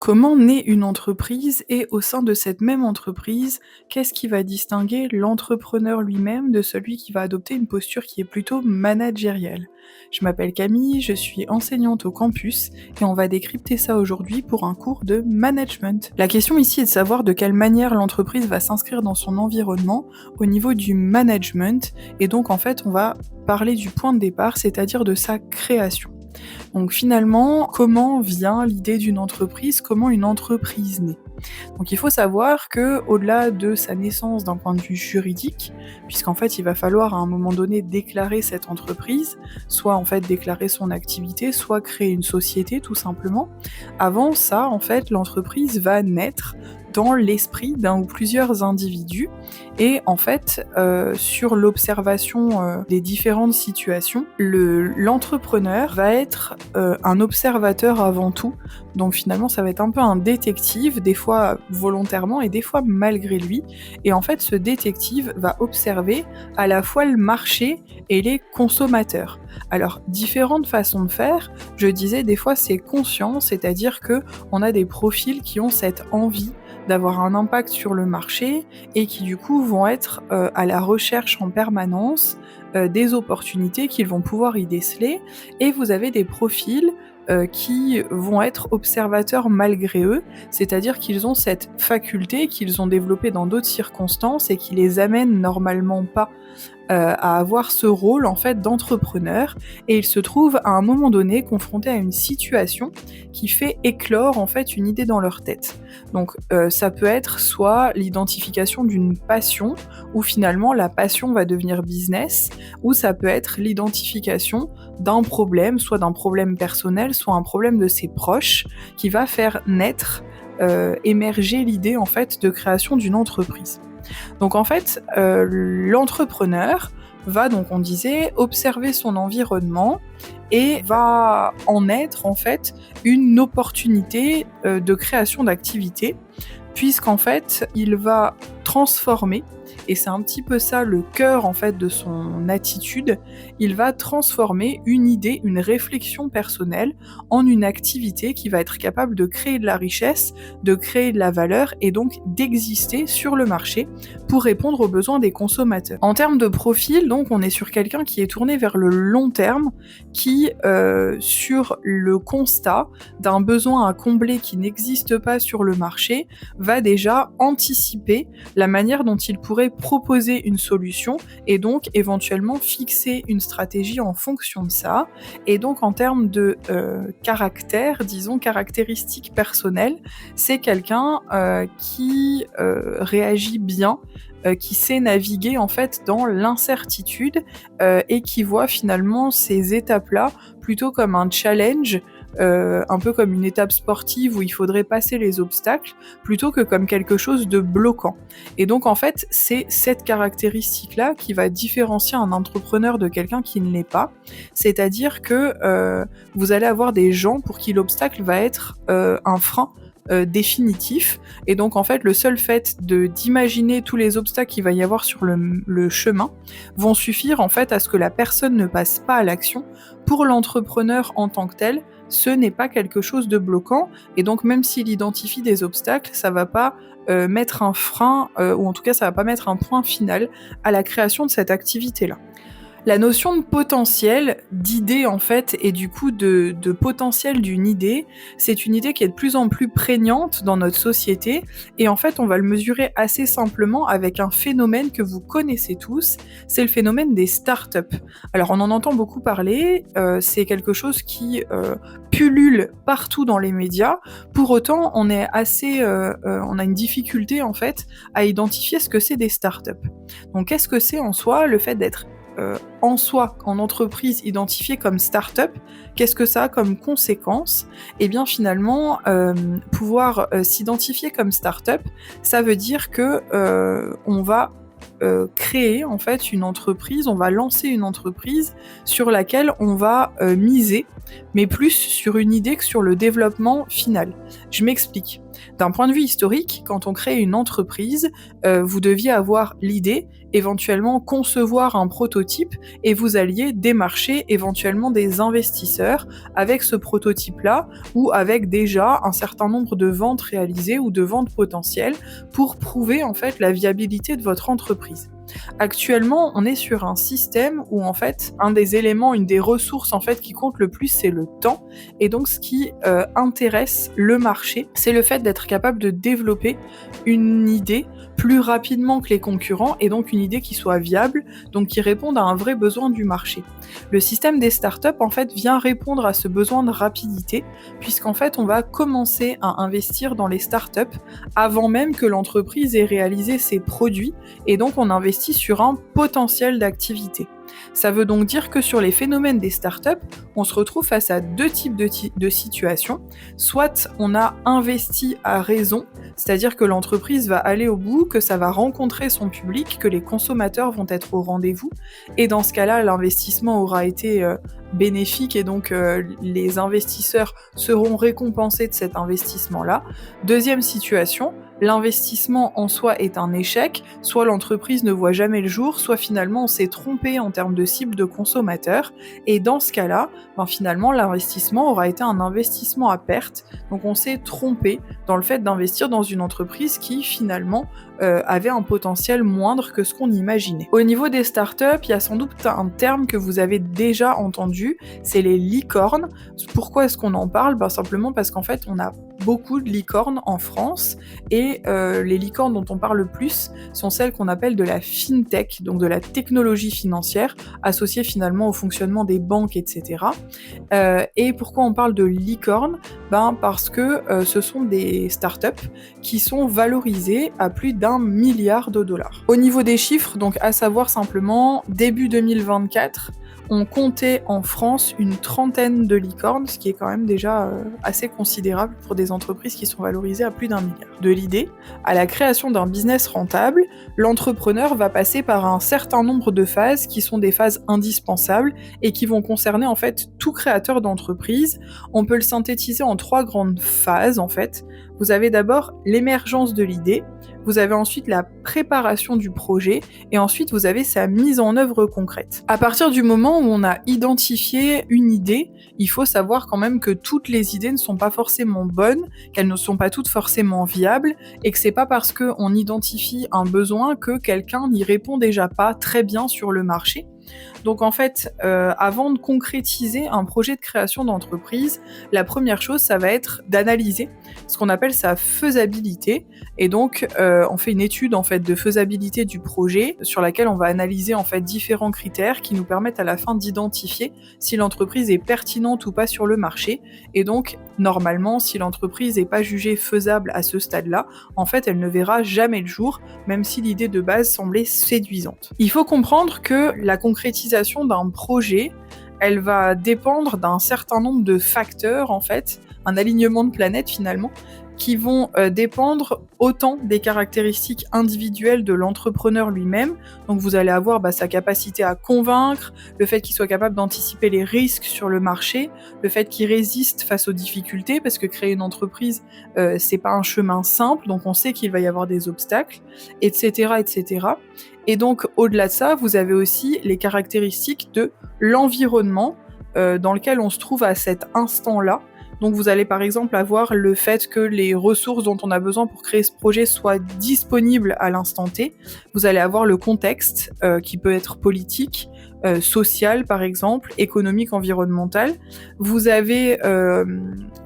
Comment naît une entreprise et au sein de cette même entreprise, qu'est-ce qui va distinguer l'entrepreneur lui-même de celui qui va adopter une posture qui est plutôt managériale? Je m'appelle Camille, je suis enseignante au campus et on va décrypter ça aujourd'hui pour un cours de management. La question ici est de savoir de quelle manière l'entreprise va s'inscrire dans son environnement au niveau du management et donc en fait on va parler du point de départ, c'est-à-dire de sa création. Donc finalement, comment vient l'idée d'une entreprise? Comment une entreprise naît? Donc il faut savoir que, au-delà de sa naissance d'un point de vue juridique, puisqu'en fait il va falloir à un moment donné déclarer cette entreprise, soit en fait déclarer son activité, soit créer une société tout simplement. Avant ça, en fait, l'entreprise va naître dans l'esprit d'un ou plusieurs individus et en fait, sur l'observation, des différentes situations, l'entrepreneur va être, un observateur avant tout. Donc finalement, ça va être un peu un détective, des fois volontairement et des fois malgré lui. Et en fait, ce détective va observer à la fois le marché et les consommateurs. Alors, différentes façons de faire. Je disais, des fois, c'est conscient, c'est-à-dire que on a des profils qui ont cette envie d'avoir un impact sur le marché et qui du coup vont être à la recherche en permanence des opportunités qu'ils vont pouvoir y déceler. Et vous avez des profils qui vont être observateurs malgré eux, c'est-à-dire qu'ils ont cette faculté qu'ils ont développée dans d'autres circonstances et qui les amène normalement pas à avoir ce rôle en fait d'entrepreneur et ils se trouvent à un moment donné confrontés à une situation qui fait éclore en fait une idée dans leur tête. Donc ça peut être soit l'identification d'une passion où finalement la passion va devenir business, ou ça peut être l'identification d'un problème, soit d'un problème personnel, soit un problème de ses proches qui va faire naître, émerger l'idée en fait de création d'une entreprise. Donc en fait, l'entrepreneur va donc, on disait, observer son environnement et va en être en fait une opportunité, de création d'activité, puisqu'en fait, il va transformer et c'est un petit peu ça le cœur en fait de son attitude, il va transformer une idée, une réflexion personnelle en une activité qui va être capable de créer de la richesse, de créer de la valeur et donc d'exister sur le marché pour répondre aux besoins des consommateurs. En termes de profil, donc, on est sur quelqu'un qui est tourné vers le long terme, qui, sur le constat d'un besoin à combler qui n'existe pas sur le marché, va déjà anticiper la manière dont il pourrait proposer une solution et donc éventuellement fixer une stratégie en fonction de ça. Et donc en termes de caractère, disons caractéristiques personnelles, c'est quelqu'un qui réagit bien, qui sait naviguer en fait dans l'incertitude et qui voit finalement ces étapes-là plutôt comme un challenge, un peu comme une étape sportive où il faudrait passer les obstacles, plutôt que comme quelque chose de bloquant. Et donc en fait, c'est cette caractéristique-là qui va différencier un entrepreneur de quelqu'un qui ne l'est pas. C'est-à-dire que vous allez avoir des gens pour qui l'obstacle va être un frein définitif. Et donc en fait, le seul fait d'imaginer tous les obstacles qu'il va y avoir sur le chemin vont suffire en fait à ce que la personne ne passe pas à l'action. Pour l'entrepreneur en tant que tel, ce n'est pas quelque chose de bloquant, et donc même s'il identifie des obstacles, ça va pas mettre un frein, ou en tout cas ça va pas mettre un point final à la création de cette activité-là. La notion de potentiel, d'idée en fait, et du coup de potentiel d'une idée, c'est une idée qui est de plus en plus prégnante dans notre société, et en fait on va le mesurer assez simplement avec un phénomène que vous connaissez tous, c'est le phénomène des startups. Alors on en entend beaucoup parler, c'est quelque chose qui pullule partout dans les médias, pour autant on est assez, on a une difficulté en fait à identifier ce que c'est des startups. Donc qu'est-ce que c'est en soi le fait d'être en soi, en entreprise identifiée comme start-up, qu'est-ce que ça a comme conséquence? Eh bien finalement, pouvoir s'identifier comme start-up, ça veut dire que on va créer en fait une entreprise, on va lancer une entreprise sur laquelle on va miser, mais plus sur une idée que sur le développement final. Je m'explique. D'un point de vue historique, quand on crée une entreprise, vous deviez avoir l'idée, éventuellement concevoir un prototype et vous alliez démarcher éventuellement des investisseurs avec ce prototype-là ou avec déjà un certain nombre de ventes réalisées ou de ventes potentielles pour prouver en fait la viabilité de votre entreprise. Actuellement, on est sur un système où en fait, un des éléments, une des ressources en fait qui compte le plus, c'est le temps. Et donc, ce qui intéresse le marché, c'est le fait d'être capable de développer une idée plus rapidement que les concurrents et donc une idée qui soit viable, donc qui réponde à un vrai besoin du marché. Le système des startups en fait vient répondre à ce besoin de rapidité puisqu'en fait on va commencer à investir dans les startups avant même que l'entreprise ait réalisé ses produits et donc on investit sur un potentiel d'activité. Ça veut donc dire que sur les phénomènes des startups, on se retrouve face à deux types de situations. Soit on a investi à raison, c'est-à-dire que l'entreprise va aller au bout, que ça va rencontrer son public, que les consommateurs vont être au rendez-vous, et dans ce cas-là, l'investissement aura été bénéfique et donc les investisseurs seront récompensés de cet investissement-là. Deuxième situation, l'investissement en soi est un échec, soit l'entreprise ne voit jamais le jour, soit finalement on s'est trompé en termes de cible de consommateurs, et dans ce cas-là, finalement l'investissement aura été un investissement à perte, donc on s'est trompé dans le fait d'investir dans une entreprise qui finalement avait un potentiel moindre que ce qu'on imaginait. Au niveau des startups, il y a sans doute un terme que vous avez déjà entendu, c'est les licornes. Pourquoi est-ce qu'on en parle ? Simplement parce qu'en fait on a beaucoup de licornes en France et les licornes dont on parle le plus sont celles qu'on appelle de la fintech, donc de la technologie financière associée finalement au fonctionnement des banques, etc. Et pourquoi on parle de licornes ? Parce que ce sont des startups qui sont valorisées à plus d'1 milliard de dollars. Au niveau des chiffres, donc à savoir simplement, début 2024, on comptait en France une trentaine de licornes, ce qui est quand même déjà assez considérable pour des entreprises qui sont valorisées à plus d'1 milliard. De l'idée à la création d'un business rentable, l'entrepreneur va passer par un certain nombre de phases qui sont des phases indispensables et qui vont concerner en fait tout créateur d'entreprise. On peut le synthétiser en 3 grandes phases en fait. Vous avez d'abord l'émergence de l'idée, vous avez ensuite la préparation du projet et ensuite vous avez sa mise en œuvre concrète. À partir du moment où on a identifié une idée, il faut savoir quand même que toutes les idées ne sont pas forcément bonnes, qu'elles ne sont pas toutes forcément viables et que c'est pas parce qu'on identifie un besoin que quelqu'un n'y répond déjà pas très bien sur le marché. Donc en fait, avant de concrétiser un projet de création d'entreprise, la première chose, ça va être d'analyser ce qu'on appelle sa faisabilité. Et donc, on fait une étude en fait de faisabilité du projet sur laquelle on va analyser en fait différents critères qui nous permettent à la fin d'identifier si l'entreprise est pertinente ou pas sur le marché. Et donc, normalement, si l'entreprise n'est pas jugée faisable à ce stade-là, en fait, elle ne verra jamais le jour, même si l'idée de base semblait séduisante. Il faut comprendre que la concrétisation d'un projet, elle va dépendre d'un certain nombre de facteurs, en fait, un alignement de planètes finalement, qui vont dépendre autant des caractéristiques individuelles de l'entrepreneur lui-même. Donc vous allez avoir sa capacité à convaincre, le fait qu'il soit capable d'anticiper les risques sur le marché, le fait qu'il résiste face aux difficultés, parce que créer une entreprise, c'est pas un chemin simple, donc on sait qu'il va y avoir des obstacles, etc., etc. Et donc au-delà de ça, vous avez aussi les caractéristiques de l'environnement dans lequel on se trouve à cet instant-là. Donc vous allez par exemple avoir le fait que les ressources dont on a besoin pour créer ce projet soient disponibles à l'instant T. Vous allez avoir le contexte qui peut être politique, social par exemple, économique, environnemental. Vous avez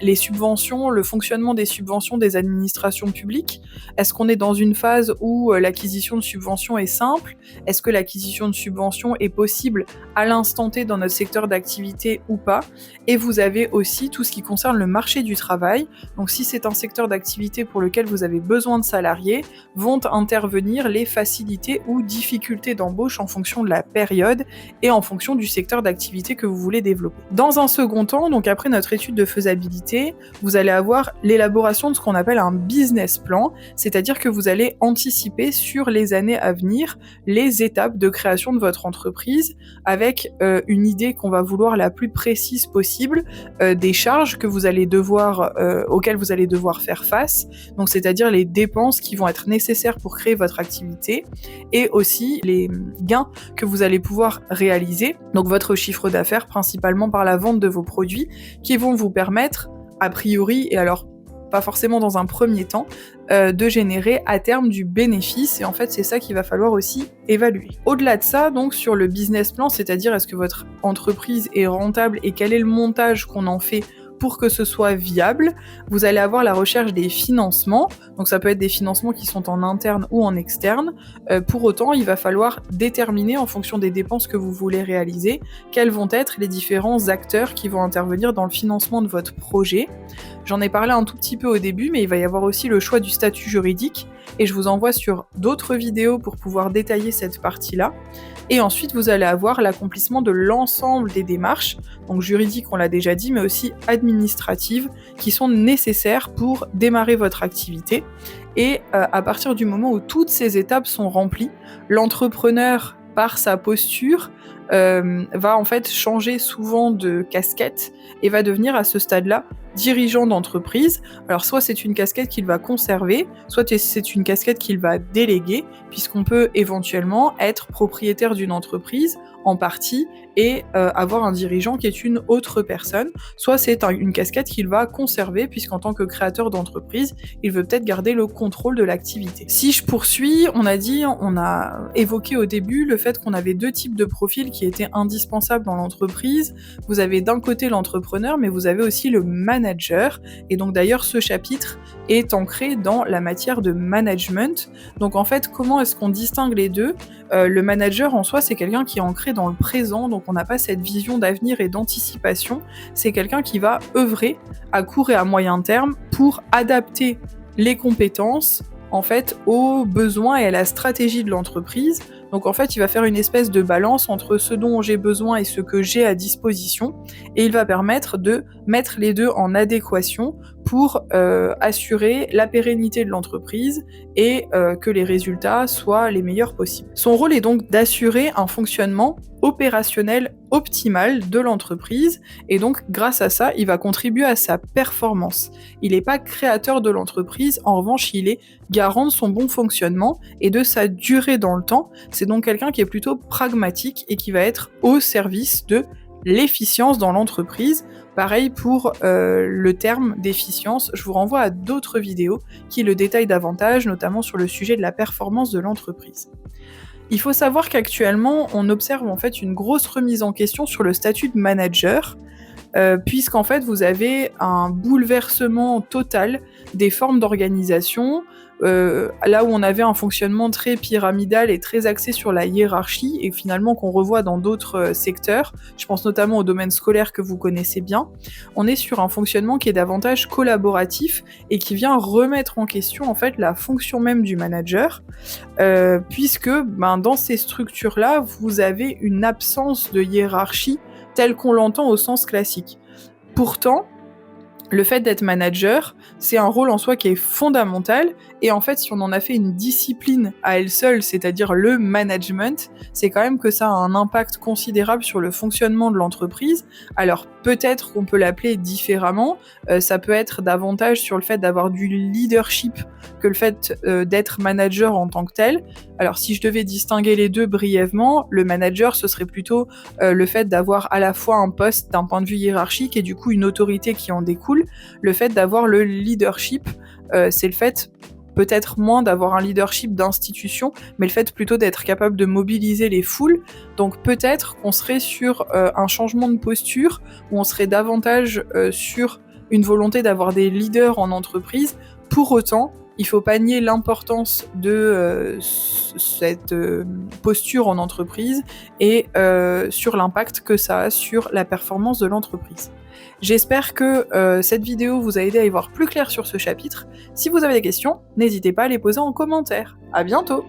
les subventions, le fonctionnement des subventions des administrations publiques. Est-ce qu'on est dans une phase où l'acquisition de subventions est simple ? Est-ce que l'acquisition de subventions est possible à l'instant T dans notre secteur d'activité ou pas ? Et vous avez aussi tout ce qui concerne le marché du travail. Donc si c'est un secteur d'activité pour lequel vous avez besoin de salariés, vont intervenir les facilités ou difficultés d'embauche en fonction de la période et en fonction du secteur d'activité que vous voulez développer. Dans un second temps, donc après notre étude de faisabilité, vous allez avoir l'élaboration de ce qu'on appelle un business plan, c'est-à-dire que vous allez anticiper sur les années à venir les étapes de création de votre entreprise avec une idée qu'on va vouloir la plus précise possible des charges que vous allez auxquelles vous allez devoir faire face, donc c'est-à-dire les dépenses qui vont être nécessaires pour créer votre activité et aussi les gains que vous allez pouvoir réaliser, donc votre chiffre d'affaires principalement par la vente de vos produits qui vont vous permettre a priori, et alors pas forcément dans un premier temps, de générer à terme du bénéfice, et en fait c'est ça qu'il va falloir aussi évaluer. Au-delà de ça, donc sur le business plan, c'est-à-dire est-ce que votre entreprise est rentable et quel est le montage qu'on en fait pour que ce soit viable, vous allez avoir la recherche des financements, donc ça peut être des financements qui sont en interne ou en externe. Pour autant, il va falloir déterminer en fonction des dépenses que vous voulez réaliser, quels vont être les différents acteurs qui vont intervenir dans le financement de votre projet. J'en ai parlé un tout petit peu au début, mais il va y avoir aussi le choix du statut juridique, et je vous envoie sur d'autres vidéos pour pouvoir détailler cette partie-là. Et ensuite, vous allez avoir l'accomplissement de l'ensemble des démarches, donc juridiques, on l'a déjà dit, mais aussi administratives, qui sont nécessaires pour démarrer votre activité. Et à partir du moment où toutes ces étapes sont remplies, l'entrepreneur, par sa posture, va en fait changer souvent de casquette et va devenir à ce stade-là dirigeant d'entreprise. Alors soit c'est une casquette qu'il va conserver, soit c'est une casquette qu'il va déléguer, puisqu'on peut éventuellement être propriétaire d'une entreprise en partie et avoir un dirigeant qui est une autre personne, soit c'est une casquette qu'il va conserver, puisqu'en tant que créateur d'entreprise, il veut peut-être garder le contrôle de l'activité. Si je poursuis, on a évoqué au début le fait qu'on avait deux types de profils qui étaient indispensables dans l'entreprise. Vous avez d'un côté l'entrepreneur, mais vous avez aussi le manager, et donc d'ailleurs ce chapitre est ancré dans la matière de management. Donc en fait, comment est-ce qu'on distingue les deux ? Le manager en soi, c'est quelqu'un qui est ancré dans le présent, donc on n'a pas cette vision d'avenir et d'anticipation. C'est quelqu'un qui va œuvrer à court et à moyen terme pour adapter les compétences en fait aux besoins et à la stratégie de l'entreprise. Donc en fait, il va faire une espèce de balance entre ce dont j'ai besoin et ce que j'ai à disposition, et il va permettre de mettre les deux en adéquation pour assurer la pérennité de l'entreprise et que les résultats soient les meilleurs possibles. Son rôle est donc d'assurer un fonctionnement opérationnel optimal de l'entreprise, et donc grâce à ça, il va contribuer à sa performance. Il n'est pas créateur de l'entreprise, en revanche, il est garant de son bon fonctionnement et de sa durée dans le temps. C'est donc quelqu'un qui est plutôt pragmatique et qui va être au service de l'efficience dans l'entreprise. Pareil pour le terme d'efficience, je vous renvoie à d'autres vidéos qui le détaillent davantage, notamment sur le sujet de la performance de l'entreprise. Il faut savoir qu'actuellement, on observe en fait une grosse remise en question sur le statut de manager, puisqu'en fait vous avez un bouleversement total des formes d'organisation. Là où on avait un fonctionnement très pyramidal et très axé sur la hiérarchie, et finalement qu'on revoit dans d'autres secteurs, je pense notamment au domaine scolaire que vous connaissez bien, on est sur un fonctionnement qui est davantage collaboratif et qui vient remettre en question en fait la fonction même du manager, puisque dans ces structures-là, vous avez une absence de hiérarchie telle qu'on l'entend au sens classique. Pourtant, le fait d'être manager, c'est un rôle en soi qui est fondamental, et en fait, si on en a fait une discipline à elle seule, c'est-à-dire le management, c'est quand même que ça a un impact considérable sur le fonctionnement de l'entreprise. Alors peut-être qu'on peut l'appeler différemment, ça peut être davantage sur le fait d'avoir du leadership que le fait d'être manager en tant que tel. Alors si je devais distinguer les deux brièvement, le manager ce serait plutôt le fait d'avoir à la fois un poste d'un point de vue hiérarchique et du coup une autorité qui en découle. Le fait d'avoir le leadership, c'est le fait peut-être moins d'avoir un leadership d'institution, mais le fait plutôt d'être capable de mobiliser les foules. Donc peut-être qu'on serait sur un changement de posture, où on serait davantage sur une volonté d'avoir des leaders en entreprise. Pour autant, il ne faut pas nier l'importance de cette posture en entreprise et sur l'impact que ça a sur la performance de l'entreprise. J'espère que cette vidéo vous a aidé à y voir plus clair sur ce chapitre. Si vous avez des questions, n'hésitez pas à les poser en commentaire. À bientôt!